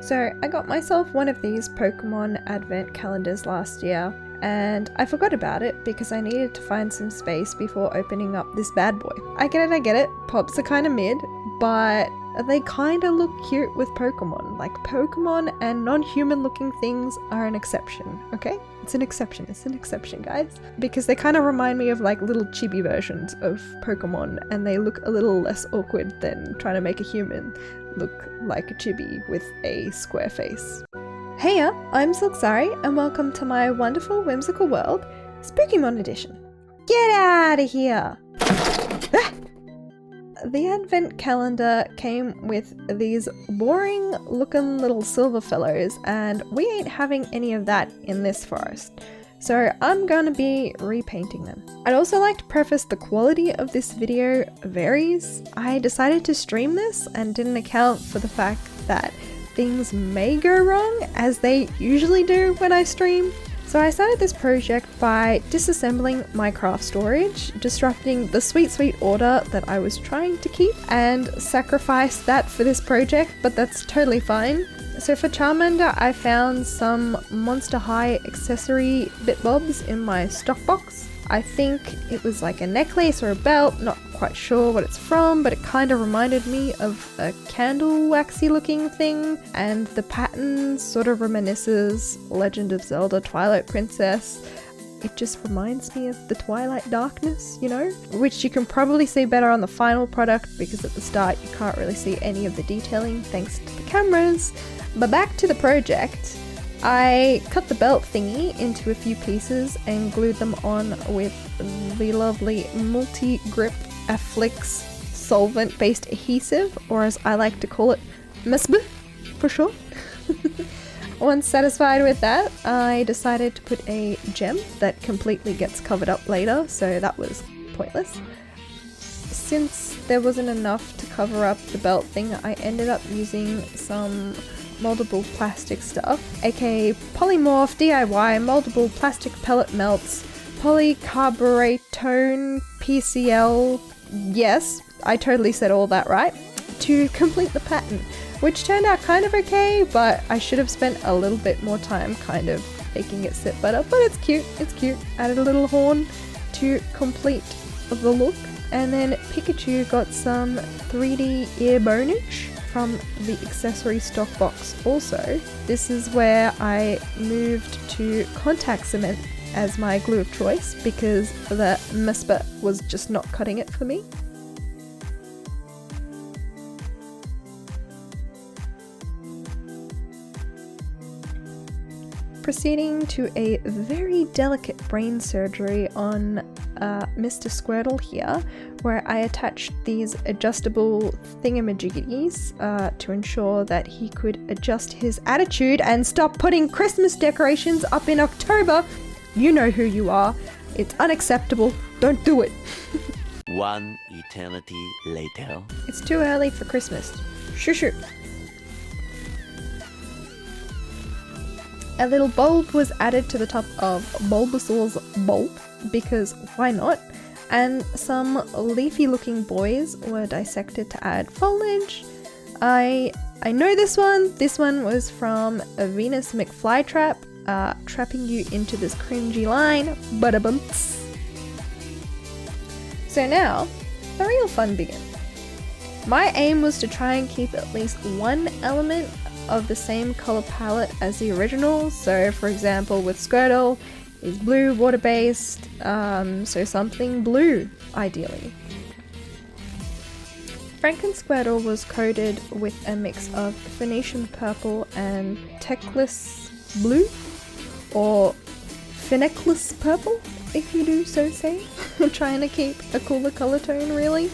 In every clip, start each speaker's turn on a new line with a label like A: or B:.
A: So I got myself one of these Pokemon advent calendars last year, and I forgot about it because I needed to find some space before opening up this bad boy. I get it, pops are kinda mid, but they kinda look cute with Pokemon. Like, Pokemon and non-human looking things are an exception, okay? It's an exception, guys. Because they kind of remind me of like little chibi versions of Pokemon, and they look a little less awkward than trying to make a human look like a chibi with a square face. Heya, I'm Zilxari, and welcome to my wonderful whimsical world, Spookémon edition. Get out of here! Ah! The advent calendar came with these boring looking little silver fellows, and we ain't having any of that in this forest. So I'm gonna be repainting them. I'd also like to preface the quality of this video varies. I decided to stream this and didn't account for the fact that things may go wrong, as they usually do when I stream. So I started this project by disassembling my craft storage, disrupting the sweet order that I was trying to keep, and sacrificed that for this project, but that's totally fine. So for Charmander, I found some Monster High accessory bit bobs in my stock box. I think it was like a necklace or a belt, not quite sure what it's from, but it kind of reminded me of a candle waxy looking thing, and the pattern sort of reminisces Legend of Zelda Twilight Princess. It just reminds me of the Twilight Darkness, you know? Which you can probably see better on the final product, because at the start you can't really see any of the detailing thanks to the cameras. But back to the project. I cut the belt thingy into a few pieces and glued them on with the lovely multi-grip Afflix solvent-based adhesive, or as I like to call it, MSB for short. Once satisfied with that, I decided to put a gem that completely gets covered up later, so that was pointless. Since there wasn't enough to cover up the belt thing, I ended up using some moldable plastic stuff, aka Polymorph DIY moldable plastic pellet melts, polycarburetone PCL, yes, I totally said all that right, to complete the pattern, which turned out kind of okay, but I should have spent a little bit more time kind of making it sit better, but it's cute. Added a little horn to complete the look, and then Pikachu got some 3D ear bonage from the accessory stock box also. This is where I moved to contact cement as my glue of choice because the MSB was just not cutting it for me. Proceeding to a very delicate brain surgery on Mr. Squirtle here, where I attached these adjustable thingamajiggies to ensure that he could adjust his attitude and stop putting Christmas decorations up in October. You know who you are. It's unacceptable. Don't do it.
B: One eternity later.
A: It's too early for Christmas. Shoo. A little bulb was added to the top of Bulbasaur's bulb, because why not? And some leafy looking boys were dissected to add foliage. I know this one. This one was from a Venus McFlytrap, trapping you into this cringy line. Bada-bumps. So now, the real fun begins. My aim was to try and keep at least one element of the same color palette as the original. So for example, with Squirtle is blue water-based, so something blue ideally. Squirtle was coated with a mix of Phoenician purple and Teclis blue, or Phoenician purple if you do so say. I'm trying to keep a cooler color tone really.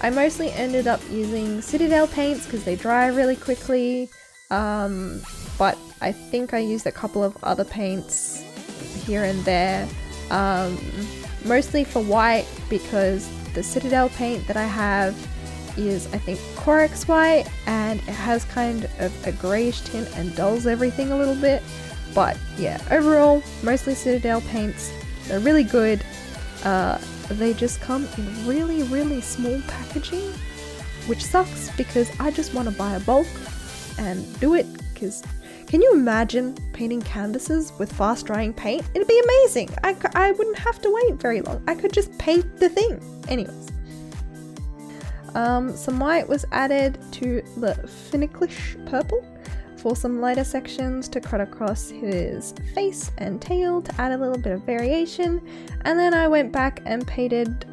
A: I mostly ended up using Citadel paints because they dry really quickly, but I think I used a couple of other paints here and there, mostly for white because the Citadel paint that I have is, I think, Corex white, and it has kind of a greyish tint and dulls everything a little bit. But yeah, overall, mostly Citadel paints. They're really good. They just come in really small packaging, which sucks because I just want to buy a bulk, and do it, because can you imagine painting canvases with fast drying paint? It'd be amazing. I wouldn't have to wait very long. I could just paint the thing. Anyways. Some white was added to the Phoenician purple for some lighter sections to cut across his face and tail to add a little bit of variation, and then I went back and painted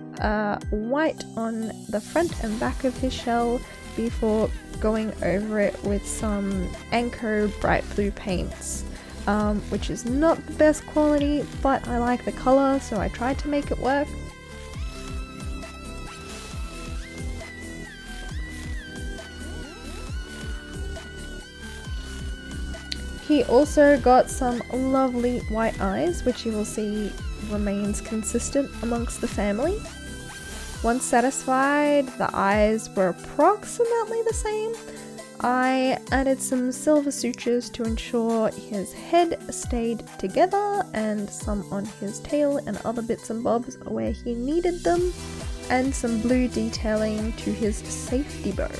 A: white on the front and back of his shell before going over it with some Anko bright blue paints, which is not the best quality, but I like the color, so I tried to make it work. He also got some lovely white eyes, which you will see remains consistent amongst the family. Once satisfied, the eyes were approximately the same. I added some silver sutures to ensure his head stayed together, and some on his tail and other bits and bobs where he needed them, and some blue detailing to his safety bone.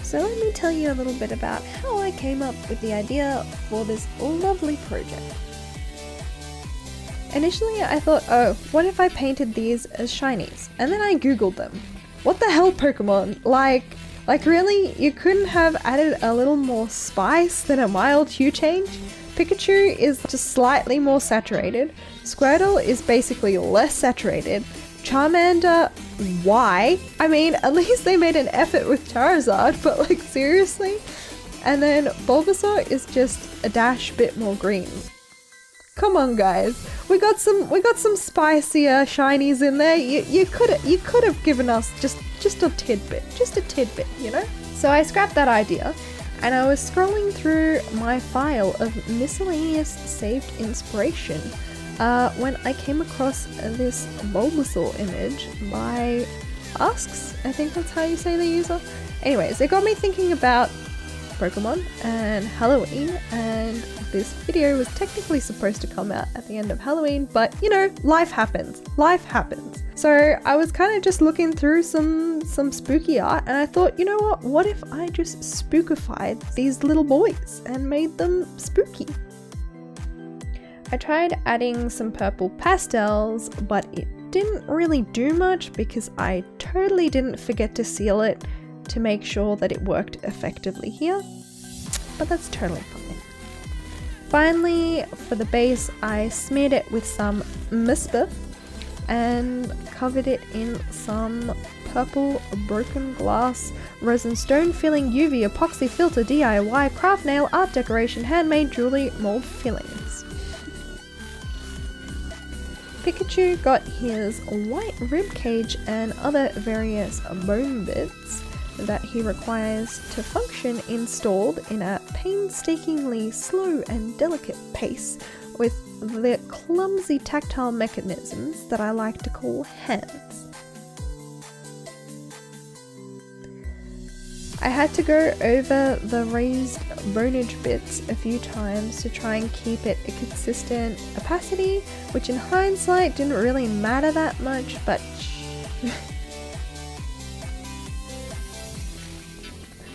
A: So let me tell you a little bit about how I came up with the idea for this lovely project. Initially I thought, oh, what if I painted these as shinies? And then I googled them. What the hell, Pokemon? Like really? You couldn't have added a little more spice than a mild hue change? Pikachu is just slightly more saturated. Squirtle is basically less saturated. Charmander, why? I mean, at least they made an effort with Charizard, but like seriously? And then Bulbasaur is just a dash bit more green. Come on guys, we got some spicier shinies in there. You could have given us just a tidbit, you know? So I scrapped that idea, and I was scrolling through my file of miscellaneous saved inspiration when I came across this Bulbasaur image by Asks, I think that's how you say the user. Anyways, it got me thinking about Pokemon and Halloween, and this video was technically supposed to come out at the end of Halloween, but you know, life happens. So I was kind of just looking through some spooky art, and I thought, you know what if I just spookified these little boys and made them spooky? I tried adding some purple pastels, but it didn't really do much because I totally didn't forget to seal it to make sure that it worked effectively here, but that's totally fine. Finally, for the base, I smeared it with some Misper and covered it in some purple broken glass resin stone filling UV epoxy filter DIY craft nail art decoration handmade jewelry mold fillings. Pikachu got his white rib cage and other various bone bits that he requires to function installed in a painstakingly slow and delicate pace with the clumsy tactile mechanisms that I like to call hands. I had to go over the raised bonage bits a few times to try and keep it a consistent opacity, which in hindsight didn't really matter that much, but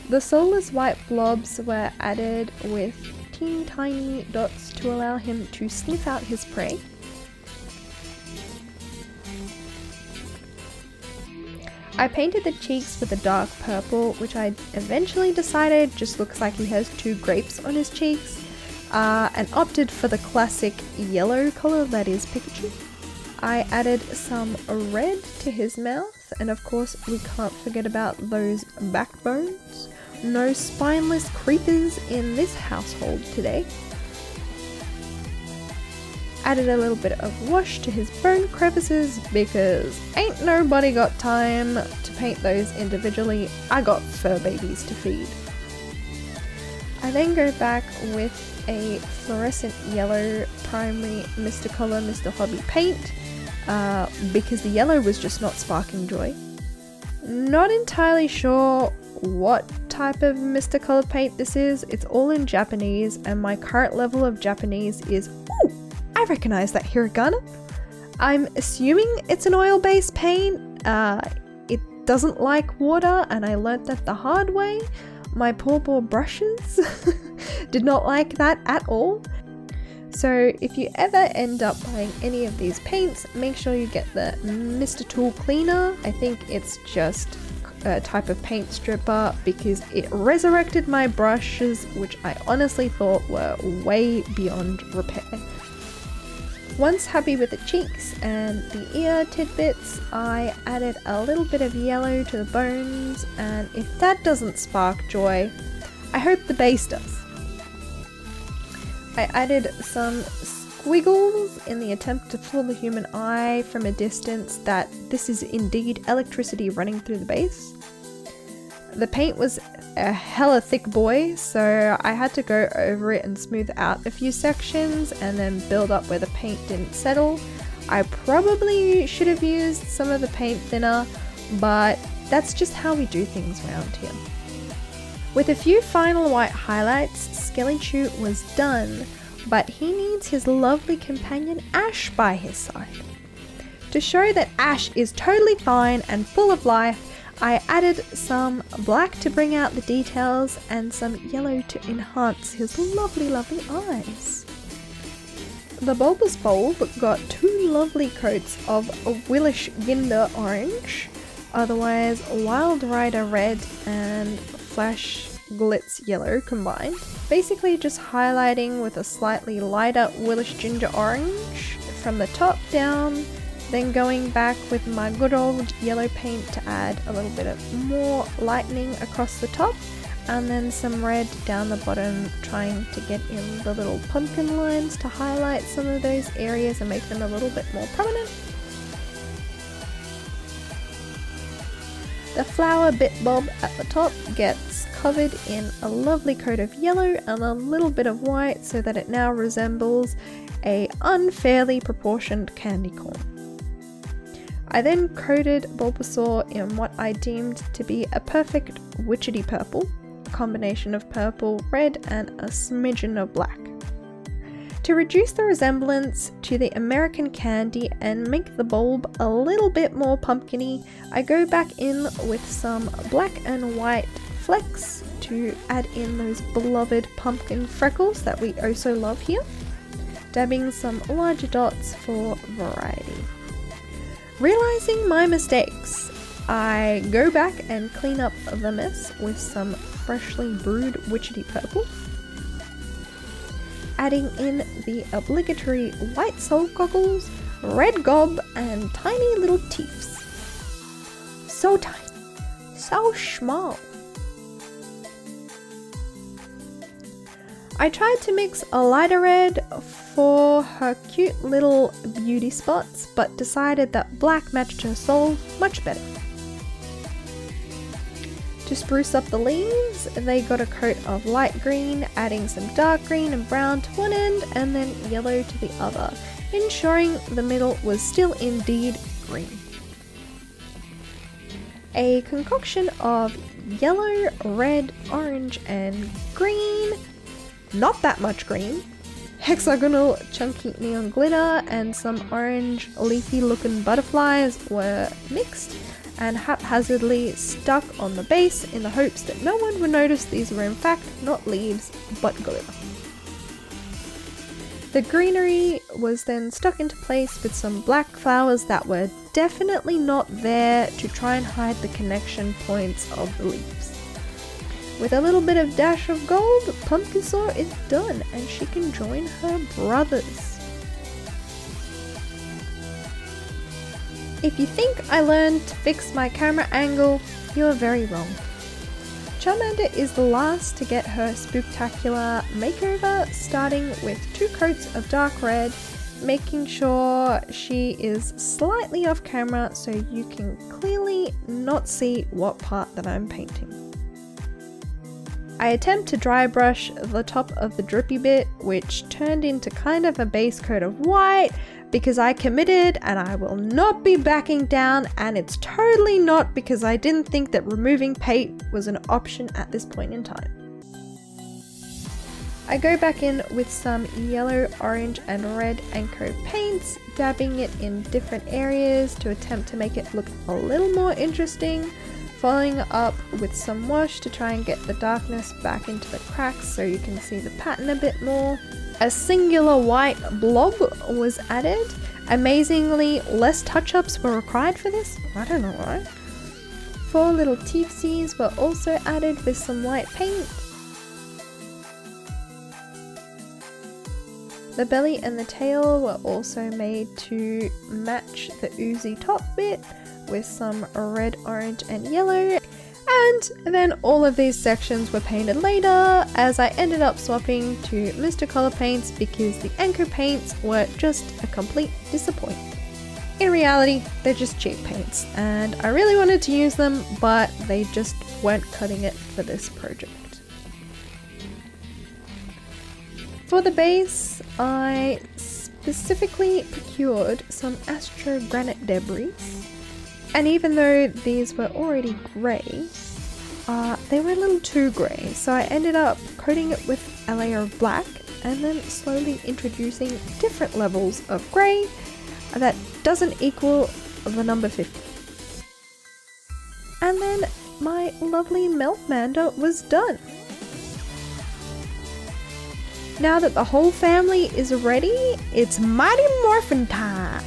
A: the soulless white blobs were added with teeny tiny dots to allow him to sniff out his prey. I painted the cheeks with a dark purple, which I eventually decided just looks like he has two grapes on his cheeks, and opted for the classic yellow color that is Pikachu. I added some red to his mouth, and of course we can't forget about those backbones. No spineless creepers in this household today. Added a little bit of wash to his bone crevices because ain't nobody got time to paint those individually. I got fur babies to feed. I then go back with a fluorescent yellow primary Mr. Color Mr. Hobby paint because the yellow was just not sparking joy. Not entirely sure what type of Mr. Color paint this is. It's all in Japanese, and my current level of Japanese is, ooh, I recognize that hiragana. I'm assuming it's an oil-based paint. It doesn't like water, and I learnt that the hard way, My poor brushes did not like that at all. So if you ever end up buying any of these paints, make sure you get the Mr. Tool Cleaner. I think it's just a type of paint stripper because it resurrected my brushes, which I honestly thought were way beyond repair. Once happy with the cheeks and the ear tidbits, I added a little bit of yellow to the bones, and if that doesn't spark joy, I hope the base does. I added some squiggles in the attempt to fool the human eye from a distance that this is indeed electricity running through the base. The paint was a hella thick boy, so I had to go over it and smooth out a few sections and then build up where the paint didn't settle. I probably should have used some of the paint thinner, but that's just how we do things around here. With a few final white highlights, Skellychew was done, but he needs his lovely companion Ash by his side. To show that Ash is totally fine and full of life, I added some black to bring out the details and some yellow to enhance his lovely eyes. The bulbous bulb got two lovely coats of Willish Ginder orange, otherwise Wild Rider red and Flash Glitz yellow combined, basically just highlighting with a slightly lighter Willish Ginger orange from the top down, then going back with my good old yellow paint to add a little bit of more lightening across the top, and then some red down the bottom, trying to get in the little pumpkin lines to highlight some of those areas and make them a little bit more prominent. The flower bit bulb at the top gets covered in a lovely coat of yellow and a little bit of white so that it now resembles a unfairly proportioned candy corn. I then coated Bulbasaur in what I deemed to be a perfect witchetty purple, a combination of purple, red and a smidgen of black. To reduce the resemblance to the American candy and make the bulb a little bit more pumpkiny, I go back in with some black and white flecks to add in those beloved pumpkin freckles that we oh so love here, dabbing some larger dots for variety. Realizing my mistakes, I go back and clean up the mess with some freshly brewed witchetty purple, adding in the obligatory white soul goggles, red gob, and tiny little teeths. So tiny, so small. I tried to mix a lighter red for her cute little beauty spots, but decided that black matched her soul much better. To spruce up the leaves, they got a coat of light green, adding some dark green and brown to one end and then yellow to the other, ensuring the middle was still indeed green. A concoction of yellow, red, orange and green, not that much green, hexagonal chunky neon glitter and some orange leafy looking butterflies were mixed and haphazardly stuck on the base in the hopes that no one would notice these were in fact not leaves but glitter. The greenery was then stuck into place with some black flowers that were definitely not there to try and hide the connection points of the leaves. With a little bit of dash of gold, Pumpkinsaur is done and she can join her brothers. If you think I learned to fix my camera angle, you are very wrong. Charmander is the last to get her spooktacular makeover, starting with 2 coats of dark red, making sure she is slightly off camera so you can clearly not see what part that I'm painting. I attempt to dry brush the top of the drippy bit, which turned into kind of a base coat of white, because I committed and I will not be backing down, and it's totally not because I didn't think that removing paint was an option at this point in time. I go back in with some yellow, orange and red Anko paints, dabbing it in different areas to attempt to make it look a little more interesting. following up with some wash to try and get the darkness back into the cracks so you can see the pattern a bit more. A singular white blob was added. Amazingly, less touch-ups were required for this. I don't know why. 4 little teepsies were also added with some white paint. The belly and the tail were also made to match the oozy top bit with some red, orange and yellow. And then all of these sections were painted later, as I ended up swapping to Mr. Color paints because the anchor paints were just a complete disappointment. In reality, they're just cheap paints, and I really wanted to use them, but they just weren't cutting it for this project. For the base, I specifically procured some Astrogranite Debris, and even though these were already grey, they were a little too grey, so I ended up coating it with a layer of black and then slowly introducing different levels of grey that doesn't equal the number 50. And then my lovely Meltmander was done. Now that the whole family is ready, it's Mighty Morphin time!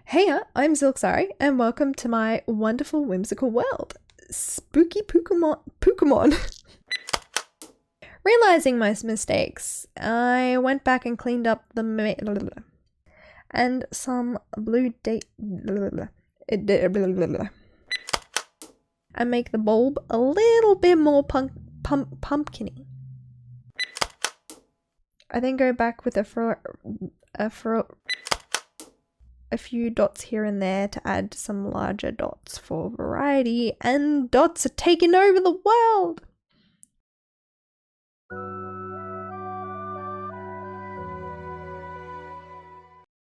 A: Heya, I'm Zilxari, and welcome to my wonderful whimsical world, Spooky Pokémon. Realizing my mistakes, I went back and cleaned up the and some blue date and make the bulb a little bit more pumpkin-y. I then go back with a few dots here and there to add some larger dots for variety, and dots are taking over the world!